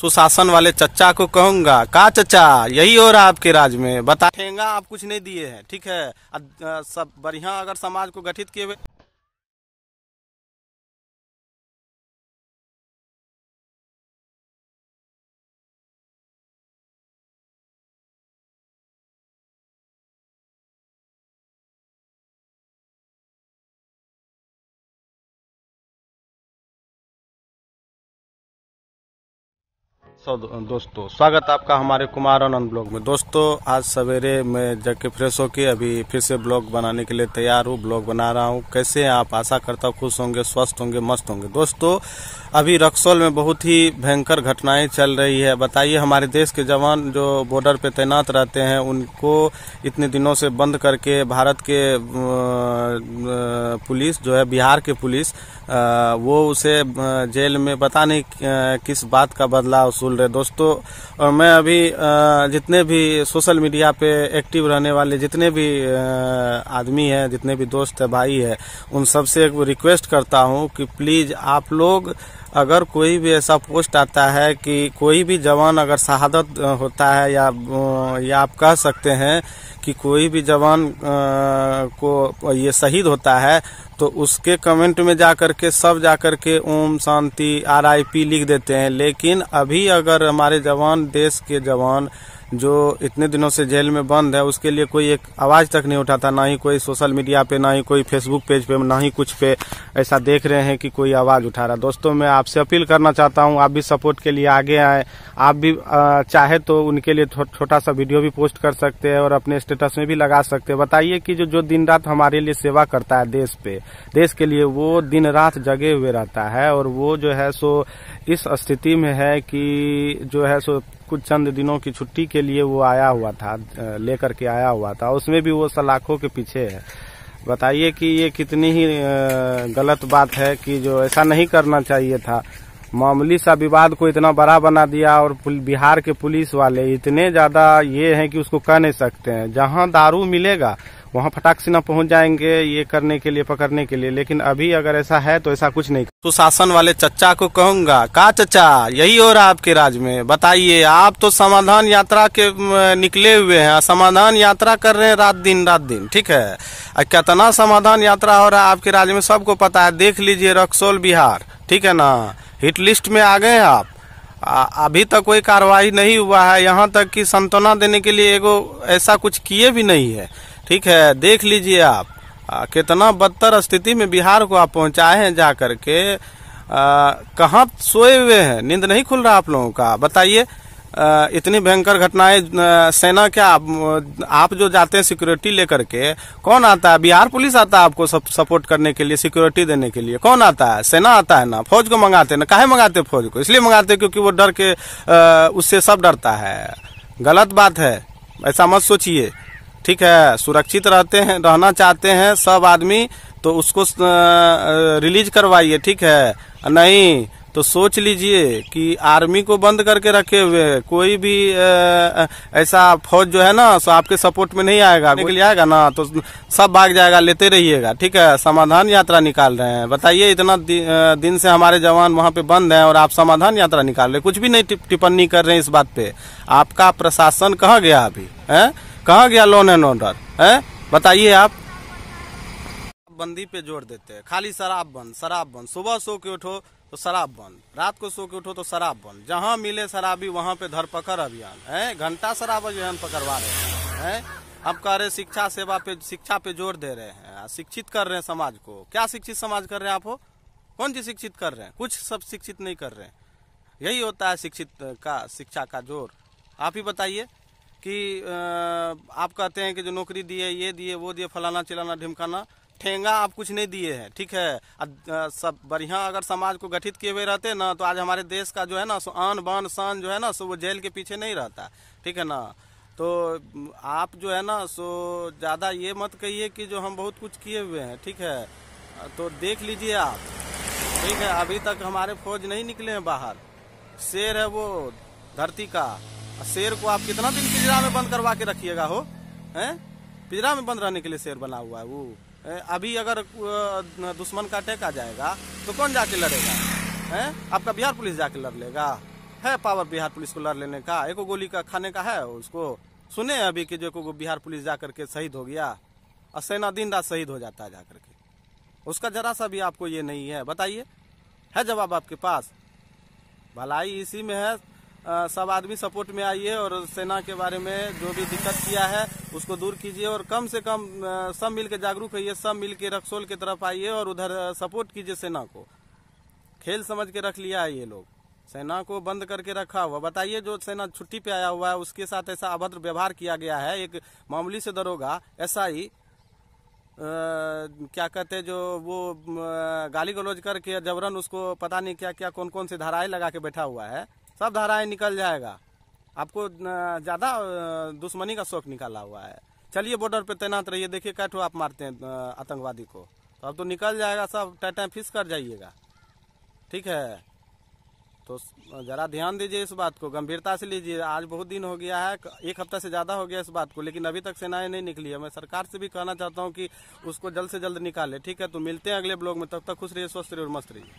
सुशासन वाले चच्चा को कहूंगा, का चच्चा यही हो रहा आपके राज में, बताएंगा आप कुछ नहीं दिए हैं, ठीक है। सब बढ़िया अगर समाज को गठित किए हुए दोस्तों स्वागत आपका हमारे कुमार आनंद ब्लॉग में। दोस्तों आज सवेरे मैं जग के फ्रेश होके अभी फिर से ब्लॉग बनाने के लिए तैयार हूँ। ब्लॉग बना रहा हूँ। कैसे हैं आप? आशा करता हूँ खुश होंगे, स्वस्थ होंगे, मस्त होंगे। दोस्तों अभी रक्सौल में बहुत ही भयंकर घटनाएं चल रही है। बताइए, हमारे देश के जवान जो बॉर्डर पे तैनात रहते हैं उनको इतने दिनों से बंद करके भारत के पुलिस जो है, बिहार के पुलिस, वो उसे जेल में पता नहीं किस बात का बदला वसूल रहे। दोस्तों मैं अभी जितने भी सोशल मीडिया पे एक्टिव रहने वाले जितने भी आदमी हैं, जितने भी दोस्त है, भाई है, उन सबसे एक रिक्वेस्ट करता हूं कि प्लीज आप लोग अगर कोई भी ऐसा पोस्ट आता है कि कोई भी जवान अगर शहादत होता है या आप कह सकते हैं कि कोई भी जवान को ये शहीद होता है, तो उसके कमेंट में जाकर के सब जाकर के ओम शांति RIP लिख देते हैं। लेकिन अभी अगर हमारे जवान, देश के जवान जो इतने दिनों से जेल में बंद है, उसके लिए कोई एक आवाज तक नहीं उठाता, ना ही कोई सोशल मीडिया पे, ना ही कोई फेसबुक पेज पे, ना ही कुछ पे ऐसा देख रहे हैं कि कोई आवाज उठा रहा। दोस्तों मैं आपसे अपील करना चाहता हूं, आप भी सपोर्ट के लिए आगे आए। आप भी चाहे तो उनके लिए छोटा सा वीडियो भी पोस्ट कर सकते हैं और अपने स्टेटस में भी लगा सकते हैं। बताइए कि जो दिन रात हमारे लिए सेवा करता है देश के लिए, वो दिन रात जगे हुए रहता है और वो जो है सो इस स्थिति में है कि जो है सो कुछ चंद दिनों की छुट्टी के लिए वो आया हुआ था, लेकर के आया हुआ था, उसमें भी वो सलाखों के पीछे है। बताइए कि ये कितनी ही गलत बात है कि जो ऐसा नहीं करना चाहिए था। मामूली सा विवाद को इतना बड़ा बना दिया और बिहार के पुलिस वाले इतने ज्यादा ये हैं कि उसको कह नहीं सकते हैं। जहां दारू मिलेगा वहां फटाक से न पहुंच जाएंगे ये करने के लिए, पकड़ने के लिए। लेकिन अभी अगर ऐसा है तो ऐसा कुछ नहीं। तो शासन वाले चच्चा को कहूंगा, का चच्चा यही हो रहा आपके राज में, बताइए। आप तो समाधान यात्रा के निकले हुए हैं, समाधान यात्रा कर रहे हैं रात दिन, ठीक है। कितना समाधान यात्रा हो रहा है आपके राज्य में सबको पता है। देख लीजिए रक्सौल बिहार, ठीक है ना, हिट लिस्ट में आ गए आप। अभी तक कोई कार्रवाई नहीं हुआ है, यहाँ तक कि सांत्वना देने के लिए एगो ऐसा कुछ किए भी नहीं है, ठीक है। देख लीजिए आप कितना बदतर स्थिति में बिहार को आप पहुंचाए हैं जा करके। कहाँ सोए हुए हैं, नींद नहीं खुल रहा आप लोगों का? बताइए, इतनी भयंकर घटनाएं। सेना क्या, आप जो जाते हैं सिक्योरिटी लेकर के, कौन आता है? बिहार पुलिस आता है आपको सपोर्ट करने के लिए, सिक्योरिटी देने के लिए? कौन आता है? सेना आता है ना। फौज को मंगाते ना। काहे मंगाते फौज को? इसलिए मंगाते क्योंकि वो डर के उससे सब डरता है। गलत बात है, ऐसा मत सोचिए, ठीक है। सुरक्षित रहना चाहते हैं सब आदमी तो उसको रिलीज करवाइए, ठीक है। नहीं तो सोच लीजिए कि आर्मी को बंद करके रखे हुए, कोई भी ऐसा फौज जो है ना सो आपके सपोर्ट में नहीं आएगा, निकल जाएगा ना तो सब भाग जाएगा, लेते रहिएगा, ठीक है। समाधान यात्रा निकाल रहे हैं। बताइए, इतना दिन से हमारे जवान वहां पे बंद हैं और आप समाधान यात्रा निकाल रहे, कुछ भी नहीं टिप्पणी कर रहे हैं इस बात पे। आपका प्रशासन कहाँ गया अभी है? कहाँ गया लॉ एंड ऑर्डर है? बताइए। आप बंदी पे जोर देते हैं, खाली शराब बंद। सुबह सो के उठो तो शराब बंद, रात को सो के उठो तो शराब बंद। जहाँ मिले शराबी वहाँ पे धरपकड़ अभियान है, घंटा शराब अभियान पकड़वा रहे हैं। अब कह रहे शिक्षा पे जोर दे रहे हैं, शिक्षित कर रहे हैं समाज को। क्या शिक्षित समाज कर रहे हैं आप हो? कौन सी शिक्षित कर रहे हैं? कुछ सब शिक्षित नहीं कर रहे हैं। यही होता है शिक्षा का जोर। आप ही बताइए कि आप कहते हैं कि जो नौकरी दिए, ये दिए, वो दिए, फलाना चिलाना ढिमकाना, ठेंगा आप कुछ नहीं दिए हैं, ठीक है। सब बढ़िया अगर समाज को गठित किए हुए रहते ना तो आज हमारे देश का जो है ना सो आन बान शान जो है ना सो वो जेल के पीछे नहीं रहता, ठीक है ना। तो आप जो है ना सो ज्यादा ये मत कहिए कि जो हम बहुत कुछ किए हुए हैं, ठीक है। तो देख लीजिए आप, ठीक है। अभी तक हमारे फौज नहीं निकले हैं बाहर। शेर है वो धरती का, शेर को आप कितना दिन पिंजरा में बंद करवा के रखिएगा हो, हैं? पिंजरा में बंद रहने के लिए शेर बना हुआ है वो। अभी अगर दुश्मन का अटैक आ जाएगा तो कौन जाके लड़ेगा? हैं? आपका बिहार पुलिस जाके लड़ लेगा? है पावर बिहार पुलिस को लड़ लेने का? एको गोली का खाने का है उसको? सुने अभी कि जो को बिहार पुलिस जा करके शहीद हो गया, और सेना दिन रात शहीद हो जाता है जा करके, उसका जरा सा भी आपको ये नहीं है? बताइए, है जवाब आपके पास? भलाई इसी में है। सब आदमी सपोर्ट में आइए और सेना के बारे में जो भी दिक्कत किया है उसको दूर कीजिए, और कम से कम सब मिलके जागरूक रहिए, सब मिलके रक्सौल की तरफ आइए और उधर सपोर्ट कीजिए सेना को। खेल समझ के रख लिया है ये लोग, सेना को बंद करके रखा हुआ। बताइए, जो सेना छुट्टी पे आया हुआ है उसके साथ ऐसा अभद्र व्यवहार किया गया है। एक मामूली से दरोगा SI क्या कहते हैं, जो वो गाली गलौज करके जबरन उसको पता नहीं क्या क्या कौन कौन सी धाराएं लगा के बैठा हुआ है। सब धाराएं निकल जाएगा। आपको ज्यादा दुश्मनी का शौक निकाला हुआ है। चलिए बॉर्डर पे तैनात रहिए, देखिए कैठो आप मारते हैं आतंकवादी को, तो अब तो निकल जाएगा सब, टाइम फिक्स कर जाइएगा। ठीक है, तो जरा ध्यान दीजिए इस बात को, गंभीरता से लीजिए। आज बहुत दिन हो गया है, 1 हफ्ता से ज्यादा हो गया इस बात को, लेकिन अभी तक सेनाएं नहीं निकली है। मैं सरकार से भी कहना चाहता हूं कि उसको जल्द से जल्द निकाले। ठीक है, तो मिलते हैं अगले ब्लॉग में, तब तक खुश रहिए, स्वस्थ रहिए और मस्त रहिए।